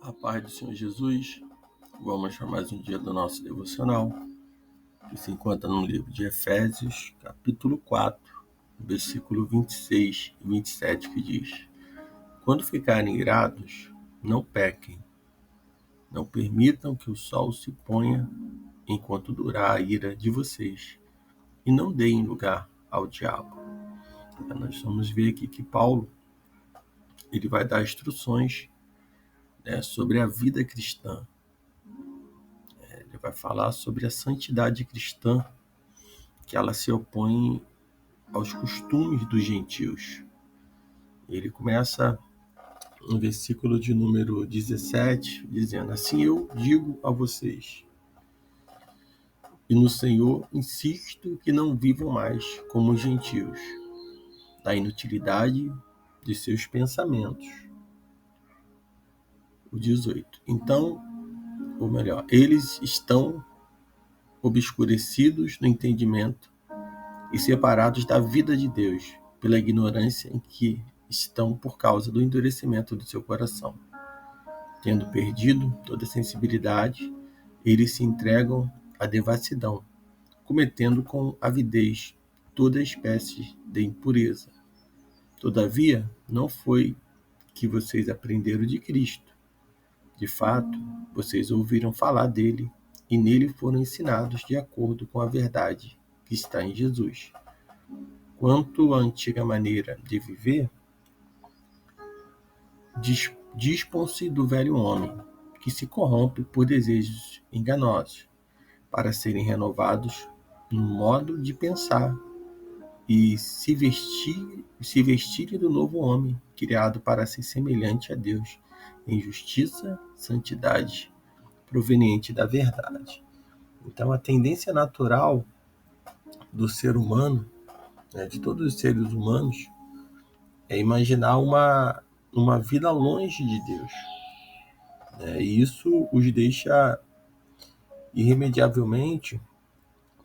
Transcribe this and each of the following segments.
A paz do Senhor Jesus, vamos para mais um dia do nosso devocional, que se encontra no livro de Efésios, capítulo 4, versículo 26 e 27, que diz: Quando ficarem irados, não pequem, não permitam que o sol se ponha enquanto durar a ira de vocês, e não deem lugar ao diabo. Nós vamos ver aqui que Paulo ele vai dar instruções, sobre a vida cristã. Ele vai falar sobre a santidade cristã, que ela se opõe aos costumes dos gentios. Ele começa no versículo de número 17, dizendo: Assim eu digo a vocês, e no Senhor insisto que não vivam mais como os gentios, da inutilidade de seus pensamentos. O 18. Então, ou melhor, eles estão obscurecidos no entendimento e separados da vida de Deus pela ignorância em que estão por causa do endurecimento do seu coração. Tendo perdido toda sensibilidade, eles se entregam à devassidão, cometendo com avidez toda espécie de impureza. Todavia, não foi que vocês aprenderam de Cristo. De fato, vocês ouviram falar dele e nele foram ensinados de acordo com a verdade que está em Jesus. Quanto à antiga maneira de viver, dispõe-se do velho homem, que se corrompe por desejos enganosos, para serem renovados no modo de pensar e se vestirem do novo homem, criado para ser semelhante a Deus, em justiça, santidade, proveniente da verdade. Então, a tendência natural do ser humano, de todos os seres humanos, é imaginar uma vida longe de Deus. E isso os deixa irremediavelmente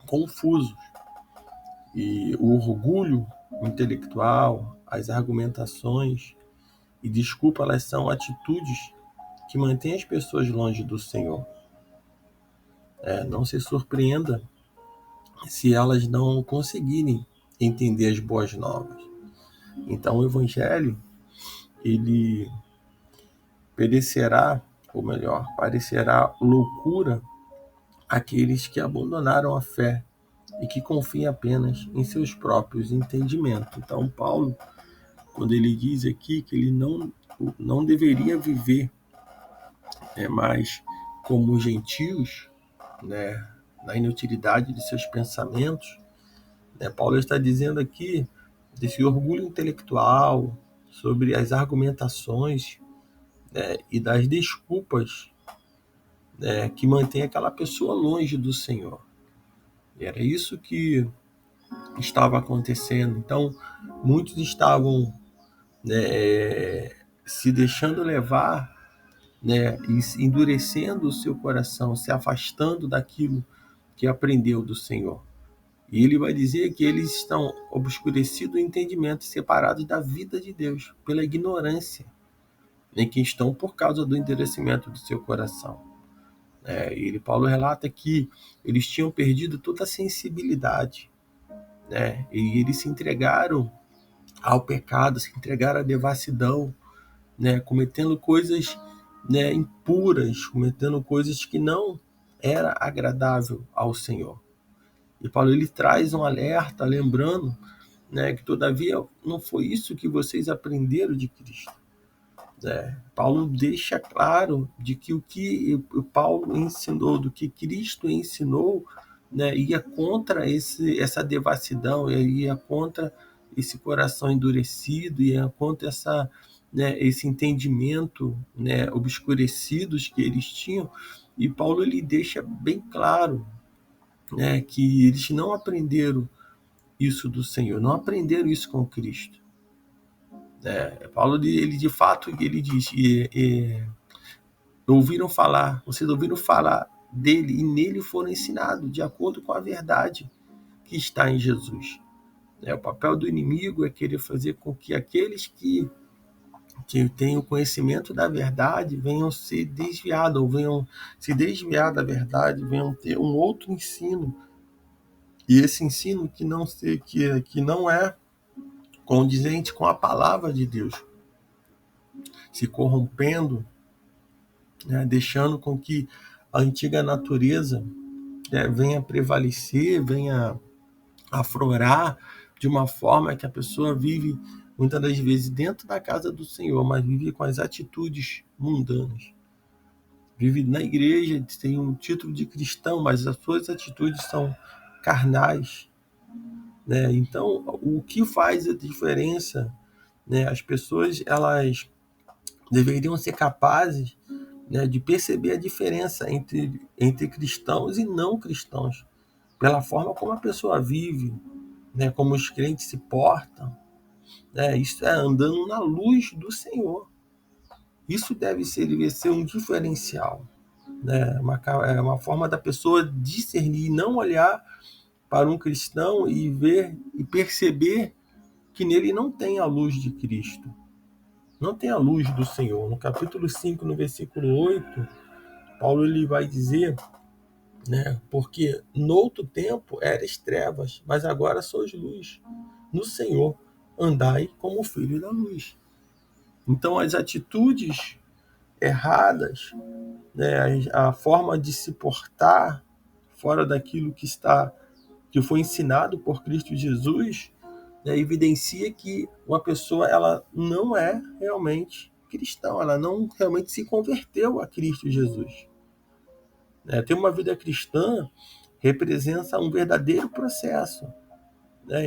confusos. E o orgulho intelectual, as argumentações e desculpa, elas são atitudes que mantêm as pessoas longe do Senhor. Não se surpreenda se elas não conseguirem entender as boas novas. Então o Evangelho, ele parecerá loucura àqueles que abandonaram a fé e que confiam apenas em seus próprios entendimentos. Então Paulo, quando ele diz aqui que ele não deveria viver mais como os gentios, na inutilidade de seus pensamentos, Paulo está dizendo aqui desse orgulho intelectual, sobre as argumentações, e das desculpas, que mantém aquela pessoa longe do Senhor. E era isso que estava acontecendo. Então, muitos estavam se deixando levar, e endurecendo o seu coração, se afastando daquilo que aprendeu do Senhor. E ele vai dizer que eles estão obscurecidos o entendimento, separados da vida de Deus, pela ignorância em que estão por causa do endurecimento do seu coração. Paulo relata que eles tinham perdido toda a sensibilidade, e eles se entregaram ao pecado, se entregaram à devassidão, cometendo coisas, impuras, cometendo coisas que não era agradável ao Senhor. E Paulo ele traz um alerta, lembrando, que todavia não foi isso que vocês aprenderam de Cristo. Paulo deixa claro de que o que Paulo ensinou, do que Cristo ensinou, ia contra essa devassidão, ia contra esse coração endurecido, ia contra esse entendimento, obscurecidos que eles tinham. E Paulo ele deixa bem claro, que eles não aprenderam isso do Senhor, não aprenderam isso com Cristo. Paulo, ele de fato, ele diz, vocês ouviram falar dele e nele foram ensinados de acordo com a verdade que está em Jesus. O papel do inimigo é querer fazer com que aqueles que que tenham conhecimento da verdade venham ser desviados, ou venham se desviar da verdade, venham ter um outro ensino. E esse ensino que não é condizente com a palavra de Deus, se corrompendo, né, deixando com que a antiga natureza, né, venha prevalecer, venha aflorar de uma forma que a pessoa vive muitas das vezes dentro da casa do Senhor, mas vive com as atitudes mundanas. Vive na igreja, tem um título de cristão, mas as suas atitudes são carnais, né? Então, o que faz a diferença, né? As pessoas, elas deveriam ser capazes, né, de perceber a diferença entre cristãos e não cristãos, pela forma como a pessoa vive, né, como os crentes se portam, né? Isso é andando na luz do Senhor. Isso deve ser um diferencial, né? É uma forma da pessoa discernir, não olhar para um cristão e ver e perceber que nele não tem a luz de Cristo, não tem a luz do Senhor. No capítulo 5, no versículo 8, Paulo ele vai dizer, né, porque no outro tempo eras trevas, mas agora sois luz. No Senhor andai como filho da luz. Então as atitudes erradas, né, a forma de se portar fora daquilo que foi ensinado por Cristo Jesus, né, evidencia que uma pessoa ela não é realmente cristã, ela não realmente se converteu a Cristo Jesus. Ter uma vida cristã representa um verdadeiro processo.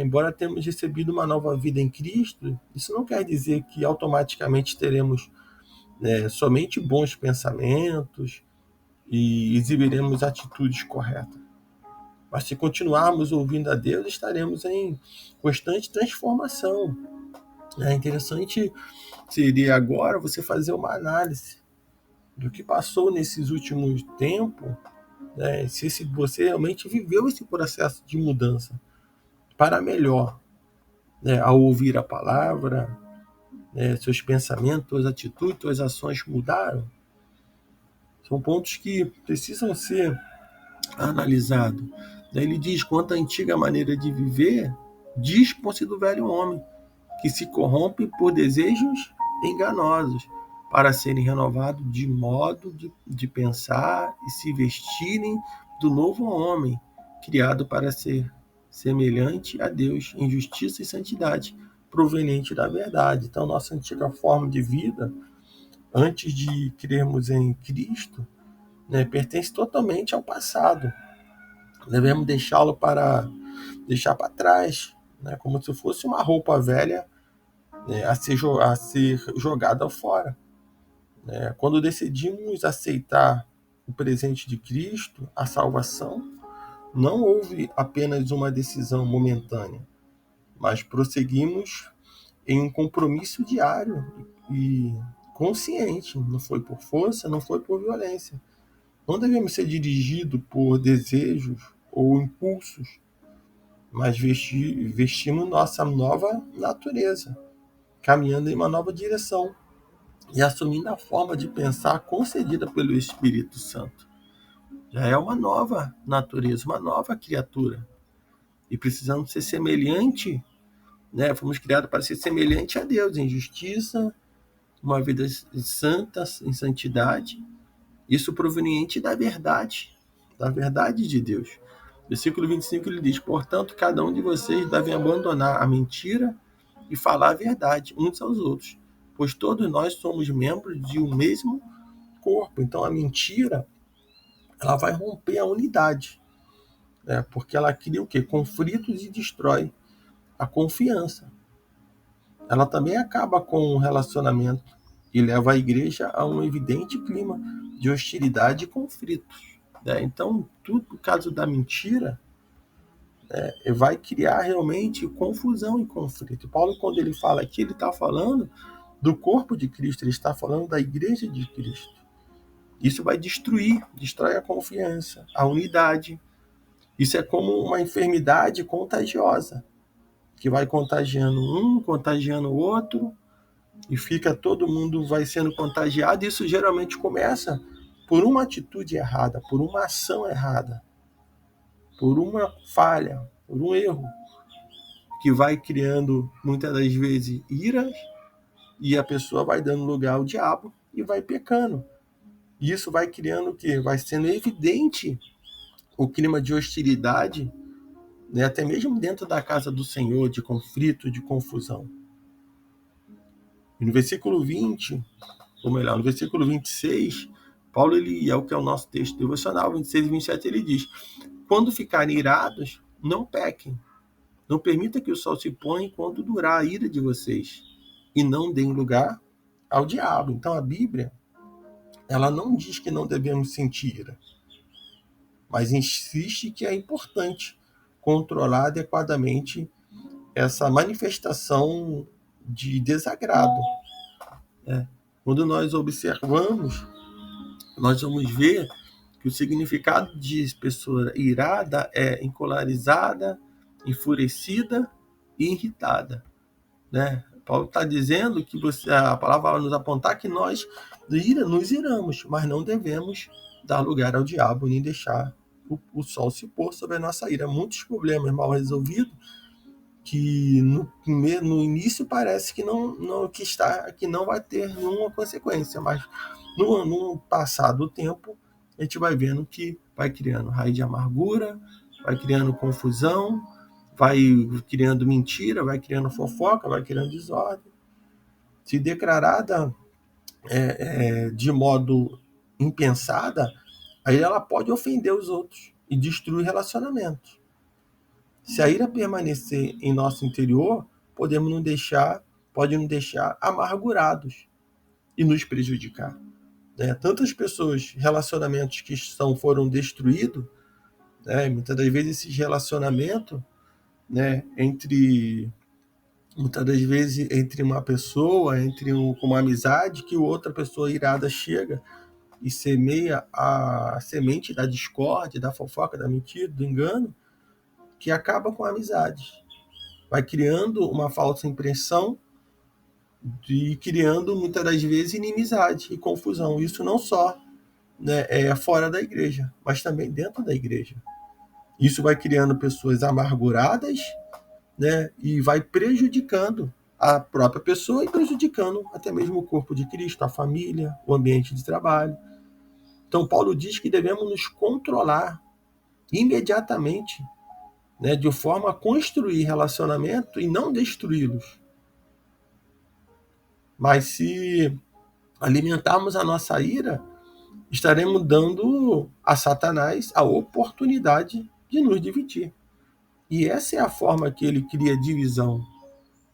Embora tenhamos recebido uma nova vida em Cristo, isso não quer dizer que automaticamente teremos, somente bons pensamentos e exibiremos atitudes corretas. Mas se continuarmos ouvindo a Deus, estaremos em constante transformação. É interessante seria agora você fazer uma análise do que passou nesses últimos tempos, né? Se você realmente viveu esse processo de mudança para melhor, né? Ao ouvir a palavra, né? Seus pensamentos, suas atitudes, suas ações mudaram. São pontos que precisam ser analisados. Daí ele diz: quanto à antiga maneira de viver, dispõe-se do velho homem, que se corrompe por desejos enganosos, para serem renovados de modo de pensar e se vestirem do novo homem, criado para ser semelhante a Deus em justiça e santidade, proveniente da verdade. Então, nossa antiga forma de vida, antes de crermos em Cristo, né, pertence totalmente ao passado. Devemos deixar para trás, né, como se fosse uma roupa velha, né, a ser jogada fora. Quando decidimos aceitar o presente de Cristo, a salvação, não houve apenas uma decisão momentânea, mas prosseguimos em um compromisso diário e consciente. Não foi por força, não foi por violência. Não devemos ser dirigidos por desejos ou impulsos, mas vestimos nossa nova natureza, caminhando em uma nova direção e assumindo a forma de pensar concedida pelo Espírito Santo. Já é uma nova natureza, uma nova criatura. E precisamos ser semelhante, né? Fomos criados para ser semelhante a Deus em justiça, uma vida santa, em santidade. Isso proveniente da verdade de Deus. Versículo 25 ele diz: portanto, cada um de vocês deve abandonar a mentira e falar a verdade uns aos outros, pois todos nós somos membros de um mesmo corpo. Então a mentira ela vai romper a unidade, né? Porque ela cria o quê? Conflitos e destrói a confiança. Ela também acaba com o relacionamento e leva a igreja a um evidente clima de hostilidade e conflitos, né? Então, tudo por causa da mentira, vai criar realmente confusão e conflito. Paulo, quando ele fala aqui, ele está falando do corpo de Cristo, ele está falando da igreja de Cristo. Isso vai destrói a confiança, a unidade. Isso é como uma enfermidade contagiosa, que vai contagiando um, contagiando o outro, e fica todo mundo vai sendo contagiado. Isso geralmente começa por uma atitude errada, por uma ação errada, por uma falha, por um erro, que vai criando muitas das vezes iras, e a pessoa vai dando lugar ao diabo e vai pecando. E isso vai criando o quê? Vai sendo evidente o clima de hostilidade, né, até mesmo dentro da casa do Senhor, de conflito, de confusão. E no versículo 20, ou melhor, no versículo 26, Paulo, ele é o que é o nosso texto devocional, 26 e 27, ele diz: quando ficarem irados, não pequem. Não permita que o sol se ponha enquanto durar a ira de vocês. E não deem lugar ao diabo. Então a Bíblia, ela não diz que não devemos sentir ira, mas insiste que é importante controlar adequadamente essa manifestação de desagrado. Quando nós observamos, nós vamos ver que o significado de pessoa irada é encolarizada, enfurecida e irritada, né? Paulo está dizendo que a palavra vai nos apontar que nós nos iramos, mas não devemos dar lugar ao diabo nem deixar o sol se pôr sobre a nossa ira. Muitos problemas mal resolvidos que no início parece que que não vai ter nenhuma consequência, mas no passar do tempo a gente vai vendo que vai criando raiz de amargura, vai criando confusão, vai criando mentira, vai criando fofoca, vai criando desordem. Se declarada de modo impensada, aí ela pode ofender os outros e destruir relacionamentos. Se a ira permanecer em nosso interior, pode nos deixar amargurados e nos prejudicar. Né? Tantas pessoas, relacionamentos que foram destruídos, né? Muitas das vezes esses relacionamentos, né, muitas das vezes entre uma pessoa, uma amizade, que outra pessoa irada chega e semeia a semente da discórdia, da fofoca, da mentira, do engano, que acaba com a amizade. Vai criando uma falsa impressão e criando muitas das vezes inimizade e confusão. Isso não só, né, fora da igreja, mas também dentro da igreja. Isso vai criando pessoas amarguradas, né, e vai prejudicando a própria pessoa e prejudicando até mesmo o corpo de Cristo, a família, o ambiente de trabalho. Então Paulo diz que devemos nos controlar imediatamente, né, de forma a construir relacionamento e não destruí-los. Mas se alimentarmos a nossa ira, estaremos dando a Satanás a oportunidade de nos dividir. E essa é a forma que ele cria divisão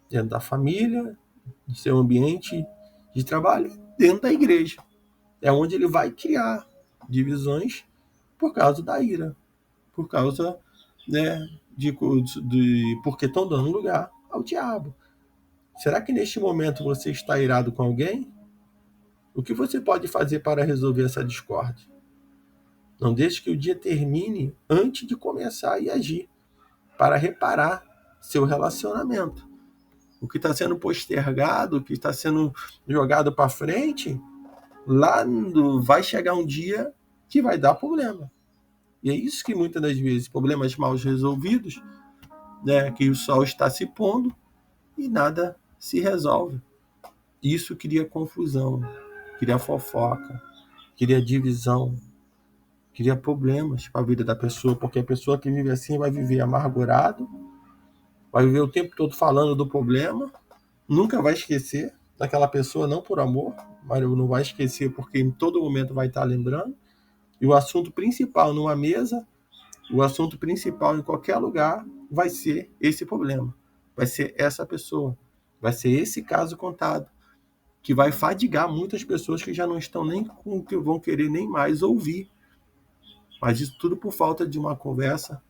dentro da família, do seu ambiente de trabalho, dentro da igreja. É onde ele vai criar divisões por causa da ira, por causa, né, porque estão dando lugar ao diabo. Será que neste momento você está irado com alguém? O que você pode fazer para resolver essa discórdia? Não deixe que o dia termine antes de começar a agir para reparar seu relacionamento. O que está sendo postergado, o que está sendo jogado para frente, vai chegar um dia que vai dar problema. E é isso que muitas das vezes, problemas mal resolvidos, né, que o sol está se pondo e nada se resolve. Isso cria confusão, cria fofoca, cria divisão, cria problemas para a vida da pessoa, porque a pessoa que vive assim vai viver amargurado, vai viver o tempo todo falando do problema, nunca vai esquecer daquela pessoa, não por amor, mas não vai esquecer porque em todo momento vai estar lembrando. E o assunto principal numa mesa, o assunto principal em qualquer lugar vai ser esse problema, vai ser essa pessoa, vai ser esse caso contado, que vai fadigar muitas pessoas que já não estão nem com que vão querer nem mais ouvir. Mas isso tudo por falta de uma conversa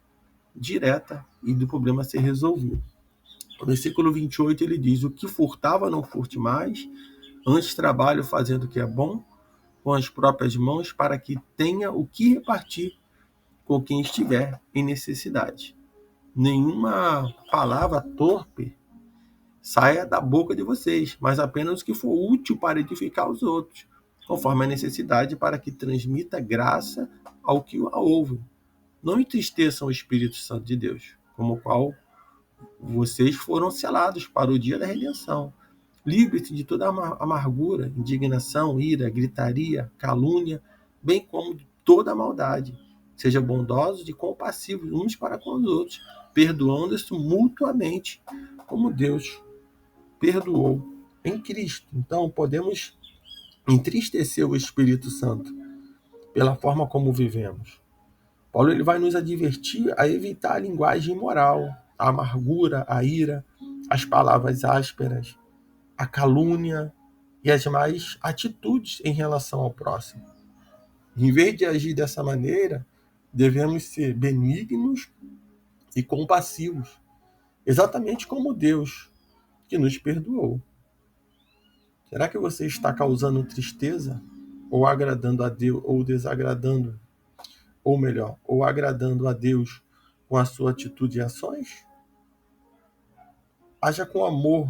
direta e do problema ser resolvido. No versículo 28 ele diz: o que furtava não furte mais, antes trabalho fazendo o que é bom, com as próprias mãos, para que tenha o que repartir com quem estiver em necessidade. Nenhuma palavra torpe saia da boca de vocês, mas apenas o que for útil para edificar os outros, conforme a necessidade, para que transmita graça ao que a ouve. Não entristeçam o Espírito Santo de Deus, como o qual vocês foram selados para o dia da redenção. Livre-se de toda amargura, indignação, ira, gritaria, calúnia, bem como de toda maldade. Seja bondosos e compassivos uns para com os outros, perdoando-se mutuamente, como Deus perdoou em Cristo. Então, podemos entristecer o Espírito Santo pela forma como vivemos. Paulo ele vai nos advertir a evitar a linguagem imoral, a amargura, a ira, as palavras ásperas, a calúnia e as más atitudes em relação ao próximo. Em vez de agir dessa maneira, devemos ser benignos e compassivos, exatamente como Deus que nos perdoou. Será que você está causando tristeza ou agradando a Deus ou desagradando, ou melhor, ou agradando a Deus com a sua atitude e ações? Haja com amor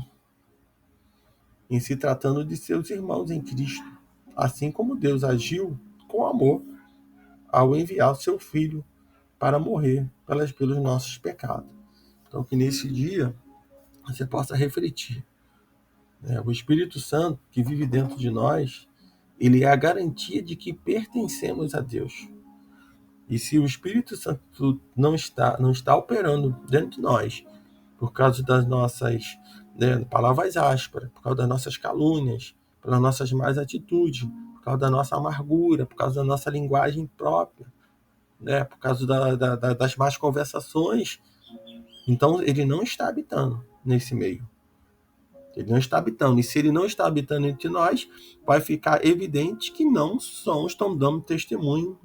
em se tratando de seus irmãos em Cristo, assim como Deus agiu com amor ao enviar o seu Filho para morrer pelos nossos pecados. Então, que nesse dia você possa refletir. O Espírito Santo que vive dentro de nós, ele é a garantia de que pertencemos a Deus. E se o Espírito Santo não está operando dentro de nós, por causa das nossas palavras ásperas, por causa das nossas calúnias, pelas nossas más atitudes, por causa da nossa amargura, por causa da nossa linguagem própria, por causa das más conversações, então ele não está habitando nesse meio. Ele não está habitando. E se ele não está habitando entre nós, vai ficar evidente que não estão dando testemunho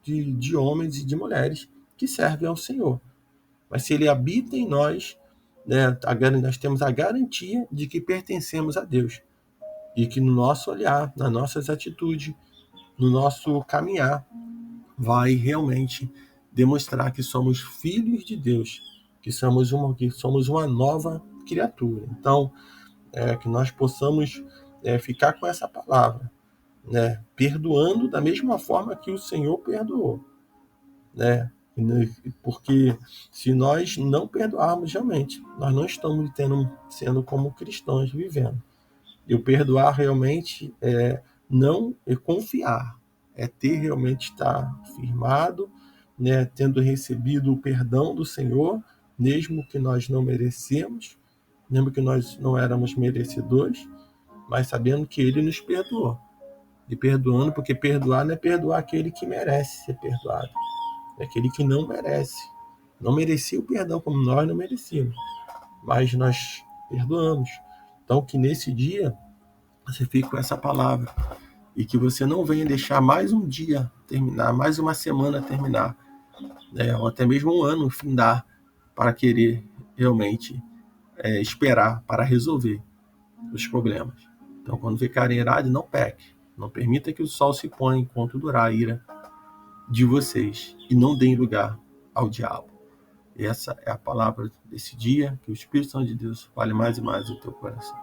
de homens e de mulheres que servem ao Senhor. Mas se ele habita em nós, nós temos a garantia de que pertencemos a Deus. E que no nosso olhar, nas nossas atitudes, no nosso caminhar, vai realmente demonstrar que somos filhos de Deus, que somos uma nova criatura. Então, que nós possamos ficar com essa palavra, perdoando da mesma forma que o Senhor perdoou, porque se nós não perdoarmos realmente, nós não estamos sendo como cristãos vivendo. E o perdoar realmente não é confiar, é ter realmente estar firmado, tendo recebido o perdão do Senhor, mesmo que nós não merecemos, mesmo que nós não éramos merecedores, mas sabendo que Ele nos perdoou. E perdoando, porque perdoar não é perdoar aquele que merece ser perdoado, é aquele que não merece. Não merecia o perdão como nós não merecíamos, mas nós perdoamos. Então que nesse dia você fique com essa palavra e que você não venha deixar mais um dia terminar, mais uma semana terminar, ou até mesmo um ano findar para querer realmente esperar para resolver os problemas. Então, quando ficarem irados, não peque. Não permita que o sol se ponha enquanto durar a ira de vocês. E não deem lugar ao diabo. Essa é a palavra desse dia. Que o Espírito Santo de Deus fale mais e mais no teu coração.